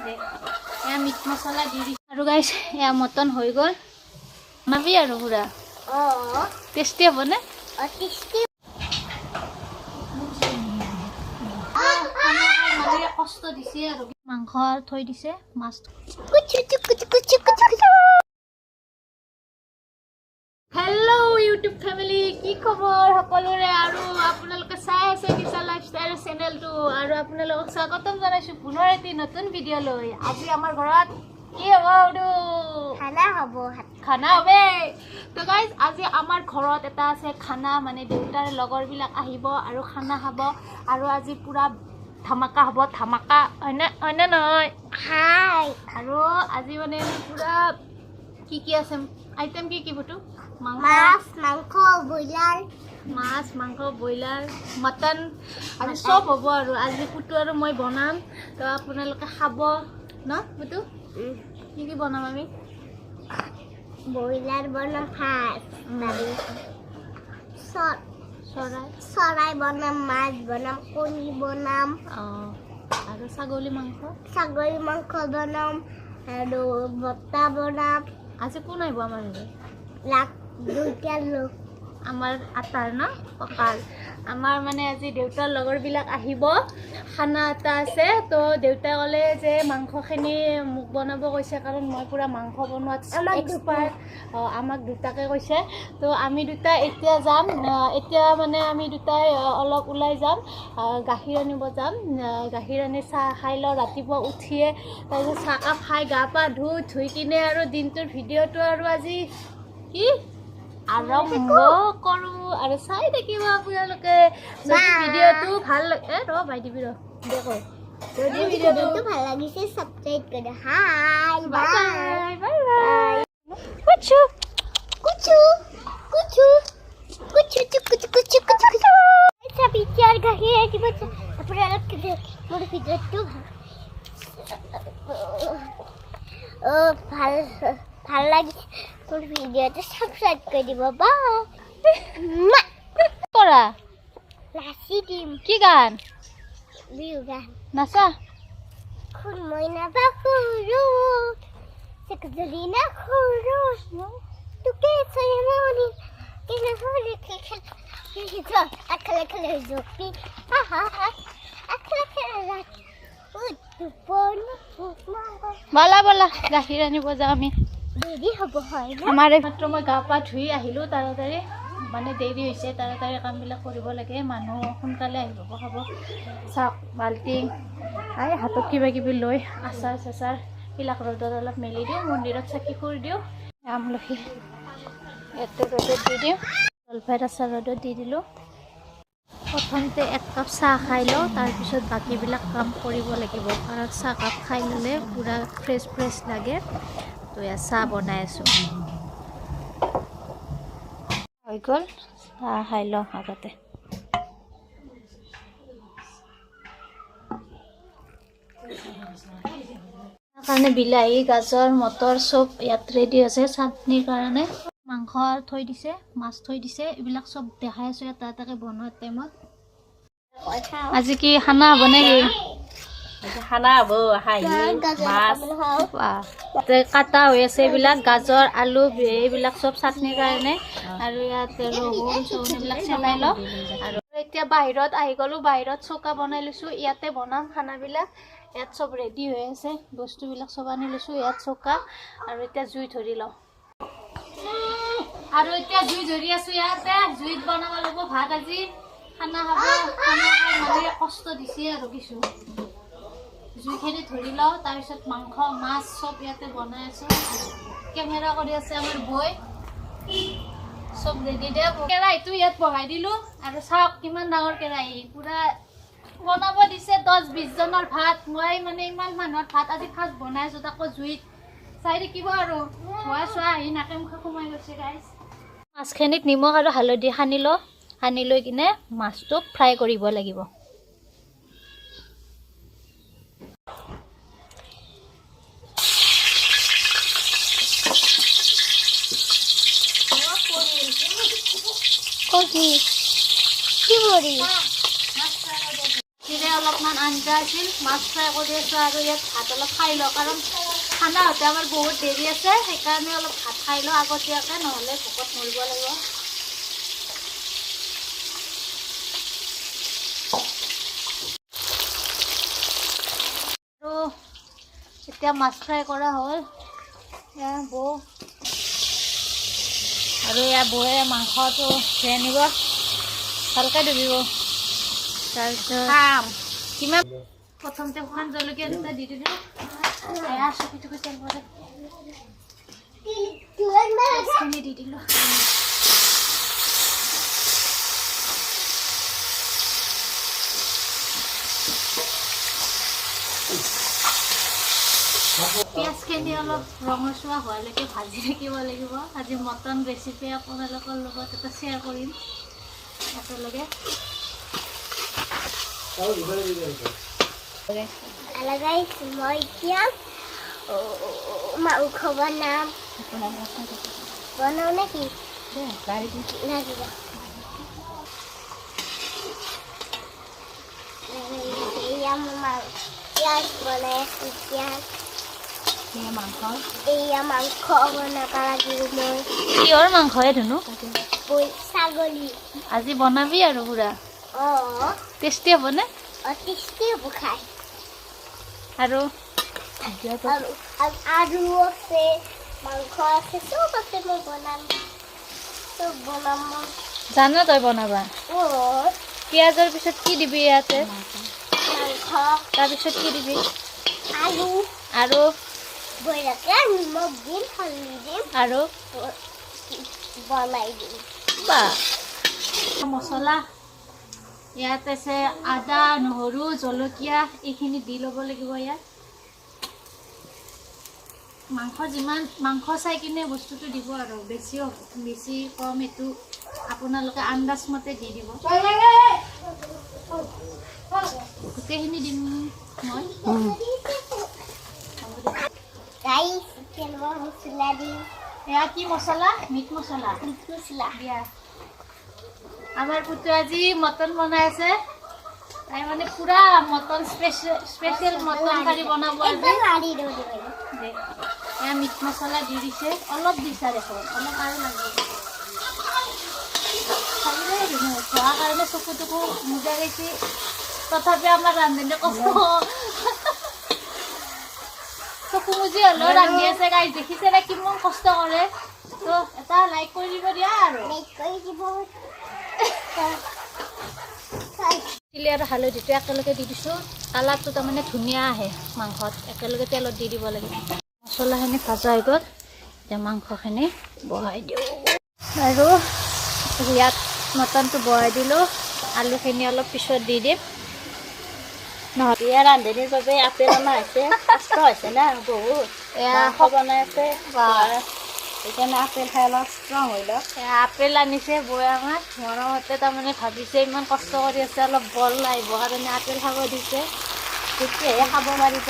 এয়া মিট মছলা দি দিছোঁ আৰু গাইছ এয়া মটন হৈ গ'ল নাবি আৰু পুৰা টেষ্টি হ'বনে কষ্ট দিছে আৰু মাংস থৈ দিছে মাছ হেল্ল' ইউটিউব ফেমিলি কি খবৰ সকলোৰে আৰু আপোনালোকে চাই আছে দিশা লাইফষ্টাইল চেনেলটো আৰু আপোনালোকক স্বাগতম জনাইছোঁ পুনৰ এটি নতুন ভিডিঅ' লৈ আজি আমাৰ ঘৰত কি হ'ব খানা হবে তো গাইজ আজি আমাৰ ঘৰত এটা আছে খানা মানে দেউতাৰ লগৰবিলাক আহিব আৰু খানা খাব আৰু আজি পুৰা ধামাকা হ'ব ধামাকা হয়নে নহয় আৰু আজি মানে পুৰা কি আছে আইটেম কি বুটু মাছ মাংস ব্ৰইলাৰ মটন আৰু চব হ'ব আৰু আজি পুটু আৰু মই বনাম তো আপোনালোকে খাব ন বুটু কি বনাম আমি ব্ৰইলাৰ বনাম চৰাই বনাম মাছ বনাম কণী বনাম আৰু ছাগলী মাংস বনাম আৰু বটা বনাম আজি কোন আহিব আমাৰ দুটা লোক আমাৰ আটাৰ ন কঁকাল আমাৰ মানে আজি দেউতাৰ লগৰবিলাক আহিব খানা এটা আছে তো দেউতাই ক'লে যে মাংসখিনি মোক বনাব কৈছে কাৰণ মই পুৰা মাংস বনোৱাত এক্সপাৰ্ট আমাক দুটাকে কৈছে তো আমি দুটা এতিয়া যাম এতিয়া মানে আমি দুটাই অলপ ওলাই যাম গাখীৰ আনিব যাম গাখীৰ আনি চাহ খাই লওঁ ৰাতিপুৱা উঠিয়ে তাৰপিছত চাহকাপ খাই গা পা ধুই কিনে আৰু দিনটোৰ ভিডিঅ'টো আৰু আজি কি আৰম্ভ কৰোঁ আৰু চাই থাকিব আপোনালোকে যদি ভিডিঅ'টো ভাল লাগে ৰ বাই দিবি ৰ দেখো যদি ভিডিঅ'টো ভাল লাগিছে সাবস্ক্ৰাইব কৰি হাই বাই বাই কুচু কুচু কুচু কুচু কুচু কুচু কুচু এটা পিকচার গাখীৰ আহিব আপোনালোকে মোৰ ভিডিঅ'টো ভাল লাগিছে মোৰ ভিডিঅ'টো সাবস্ক্ৰাইব কৰি দিব বাই কৰা নাচি দিম কি গান বিহু গান নাচা খুন মই নাবাখৰো চেকজলি নাখৰো তোকে চেমনি কেনে হলি খেল আখলে খেলে জকি আখলে খেলে বলা গাখীৰ আনিব যাওঁ আমি দেৰি হ'ব হয় আমাৰ মাত্ৰ মই গা পা ধুই আহিলোঁ তাড়াতাড়ি মানে দেৰি হৈছে তাড়াতাড়ি কামবিলাক কৰিব লাগে মানুহ সোনকালে আহিব খাব চাওক বাল্টি হাতত কিবা কিবি লৈ আচাৰ চাচাৰবিলাক ৰ'দত অলপ মেলি দিওঁ মন্দিৰত চাকি ফুৰি দিওঁ আমলখি ইয়াতে ৰ'দত দি দিওঁ জলফাইৰ আচাৰ ৰ'দত দি দিলোঁ প্ৰথমতে এক কাপ চাহ খাই লওঁ তাৰপিছত বাকীবিলাক কাম কৰিব লাগিব কাৰণ চাহকাপ খাই ল'লে পূৰা ফ্ৰেছ লাগে তো ইয়াত চাহ বনাই আছোঁ হৈ গ'ল চাহ খাই লওঁ আগতে কাৰণে বিলাহী গাজৰ মটৰ চব ইয়াত ৰেডি আছে চাটনিৰ কাৰণে মাংস থৈ দিছে মাছ থৈ দিছে এইবিলাক চব দেখাই আছোঁ এটা এটাকৈ বনোৱাৰ টাইমত আজি কি খানা হ'ব নেকি খানা হ'ব মাছ কাটা হৈ আছে এইবিলাক গাজৰ আলু এইবিলাক চব চাটনিৰ কাৰণে আৰু ইয়াত ৰহুন চহুন এইবিলাক চেলাই লওঁ আৰু এতিয়া বাহিৰত আহি গ'লোঁ বাহিৰত চৌকা বনাই লৈছোঁ ইয়াতে বনাম খানাবিলাক ইয়াত চব ৰেডি হৈ আছে বস্তুবিলাক চব আনি লৈছোঁ ইয়াত চৌকা আৰু এতিয়া জুই ধৰি লওঁ আৰু এতিয়া জুই ধৰি আছোঁ ইয়াতে জুইত বনাব লাগিব ভাত আজি খানা খাব খানা খাই মানে কষ্ট দিছে আৰু কিছু জুইখিনি ধৰি লওঁ তাৰপিছত মাংস মাছ চব ইয়াতে বনাই আছোঁ কেমেৰা কৰি আছে আমাৰ বৈ চব ৰেডি দে কেৰাহীটো ইয়াত বহাই দিলোঁ আৰু চাওক কিমান ডাঙৰ কেৰাহী পূৰা বনাব দিছে 10-20 জনৰ ভাত মই মানে ইমান মানুহৰ ভাত আজি ফাৰ্ষ্ট বনাই আছোঁ তাকো জুইত চাই থাকিব আৰু ধোৱা চোৱা আহি নাকে মুখে সোমাই গৈছে গাইজ মাছখিনিত নিমখ আৰু হালধি সানি লৈ কিনে মাছটো ফ্ৰাই কৰিব লাগিব অলপমান আঞ্জা আছিল মাছ ফ্ৰাই কৰি আছোঁ আৰু ইয়াত ভাত অলপ খাই লওঁ কাৰণ খানা হওঁতে আমাৰ বহুত দেৰি আছে সেইকাৰণে অলপ ভাত খাই লওঁ আগতীয়াকৈ নহ'লে ভোকত মৰিব লাগিব আৰু এতিয়া মাছ ফ্ৰাই কৰা হ'ল এয়া বৌ আৰু এয়া বৌয়ে মাংসটো ধুই আনিব ভালকৈ ধুবিব তাৰপিছত খাম কিমান প্ৰথমতে শুকান জলকীয়া দুটা দি দিলোঁ এয়া চকিটোকে তেল ভৰাই মাছখিনি দি দিলোঁ পিঁয়াজখিনি অলপ ৰঙচুৱা হোৱালৈকে ভাজি থাকিব লাগিব আজি মটন ৰেচিপি আপোনালোকৰ লগত এটা শ্বেয়াৰ কৰিম একেলগে Hello guys, মই এতিয়া মাংস বনাম বনাও নাকি এয়া মই পিঁয়াজ বনাই আছোঁ পিঁয়াজ এয়া মাংস বনাব লাগিব মই কিহৰ মাংসহে ধুনু ছাগলী আজি বনাবি আৰু পুৰা অঁ টেষ্টি হ'বনে টেষ্টি হ'ব খাই আৰু আৰু আছে মাংস আছে চব আছে মই বনাম চব বনাম মই জানো তই বনাবা অঁ পিঁয়াজৰ পিছত কি দিবি ইয়াতে মাংস তাৰপিছত কি দিবি আলু আৰু বইলাকে নিমখ দিম হালধি দিম আৰু বনাই দিম বা মছলা ইয়াত আছে আদা নহৰু জলকীয়া এইখিনি দি ল'ব লাগিব ইয়াত মাংস চাই কিনে বস্তুটো দিব আৰু বেছি কম এইটো আপোনালোকে আন্দাজ মতে দি দিব গোটেইখিনি দিম মই গাইছ তেলৰ মছলা দিম এয়া কি মছলা মিট মছলা দিয়া আমাৰ পুত্র আজি মটন বনাই আছে তাই মানে পুরা মটন স্পেশাল মটন কারি বনাব আজি এয়া মিট মছলা দি দিছে অলপ দিছা দেখোন অলপ আৰু লাগিব খোৱাৰ কাৰণে চকুটুকু মুজা গৈছে তথাপি আমাৰ ৰান্ধনীয়ে কষ্ট চকু মুজি হ'লেও ৰান্ধি আছে গাইজ দেখিছে না কিমান কষ্ট কৰে তো এটা লাইক কৰি দিব দিয়া আৰু তিল আৰু হালধিটো একেলগে দি দিছোঁ কালাৰটো তাৰমানে ধুনীয়া আহে মাংসত একেলগে তেলত দি দিব লাগে মছলাখিনি ভাজা হৈ গ'ল এতিয়া মাংসখিনি বহাই দিওঁ আৰু ইয়াত মটনটো বহাই দিলোঁ আলুখিনি অলপ পিছত দি দিম নহ'লে ইয়াৰ ৰান্ধনীৰ বাবে আপেল অনা হৈছে কষ্ট হৈছে না বহুত এয়া বনাই আছে সেইকাৰণে আপেল খাই অলপ ষ্ট্ৰং হৈ লওক আপেল আনিছে বৌয়ে আমাৰ মৰমতে তাৰমানে ভাবিছে ইমান কষ্ট কৰি আছে অলপ বল আহিব কাৰণে আপেল খাব দিছে তেতিয়াহে খাব পাৰিব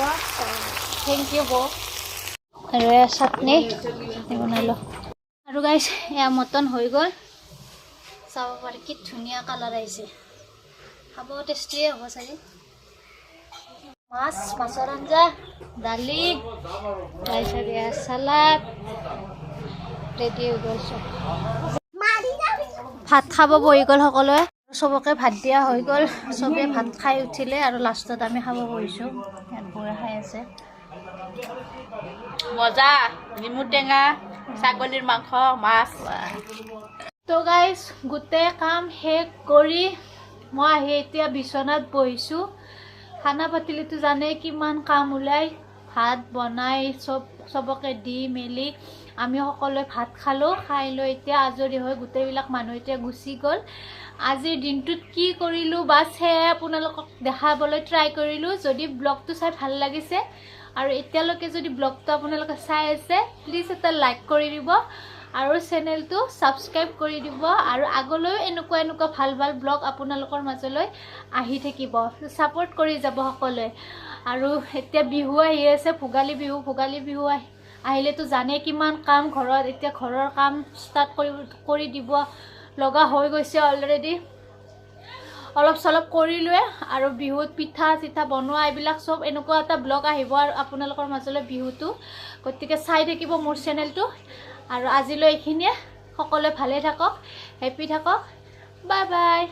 থেংক ইউ বৌ আৰু এয়া চাটনি বনাই লওঁ আৰু গাইছ এয়া মটন হৈ গ'ল চাব পাৰি কি ধুনীয়া কালাৰ আহিছে খাব টেষ্টিয়ে হ'ব চাগে মাছৰ আঞ্জা দালি তাৰপিছত এয়া চালাড ৰেডি হৈ গ'ল চব ভাত খাব বহি গ'ল সকলোৱে চবকে ভাত দিয়া হৈ গ'ল চবে ভাত খাই উঠিলে আৰু লাষ্টত আমি খাব বহিছোঁ ইয়াত বৌয়ে খাই আছে মজা নেমু টেঙা ছাগলীৰ মাংস মাছ তো গাইজ গোটেই কাম শেষ কৰি মই আহি এতিয়া বিচনাত বহিছোঁ খানা পাতিলেতো জানে কিমান কাম ওলাই ভাত বনাই চবকে দি মেলি আমি সকলোৱে ভাত খালোঁ খাই লৈ এতিয়া আজৰি হৈ গোটেইবিলাক মানুহ এতিয়া গুচি গ'ল আজিৰ দিনটোত কি কৰিলোঁ বাছ সেয়াই আপোনালোকক দেখাবলৈ ট্ৰাই কৰিলোঁ যদি ব্লগটো চাই ভাল লাগিছে আৰু এতিয়ালৈকে যদি ব্লগটো আপোনালোকে চাই আছে প্লিজ এটা লাইক কৰি দিব আৰু চেনেলটো ছাবস্ক্ৰাইব কৰি দিব আৰু আগলৈও এনেকুৱা ভাল ব্লগ আপোনালোকৰ মাজলৈ আহি থাকিব ছাপোৰ্ট কৰি যাব সকলোৱে আৰু এতিয়া বিহু আহি আছে ভোগালী বিহু আহিলেতো জানে কিমান কাম ঘৰত এতিয়া ঘৰৰ কাম ষ্টাৰ্ট কৰি দিব লগা হৈ গৈছে অলৰেডি অলপ চলপ কৰিলোৱে আৰু বিহুত পিঠা চিঠা বনোৱা এইবিলাক চব এনেকুৱা এটা ব্লগ আহিব আৰু আপোনালোকৰ মাজলৈ বিহুটো গতিকে চাই থাকিব মোৰ চেনেলটো আৰু আজিলৈ এইখিনিয়ে সকলোৱে ভালে থাকক হেপী থাকক বাই বাই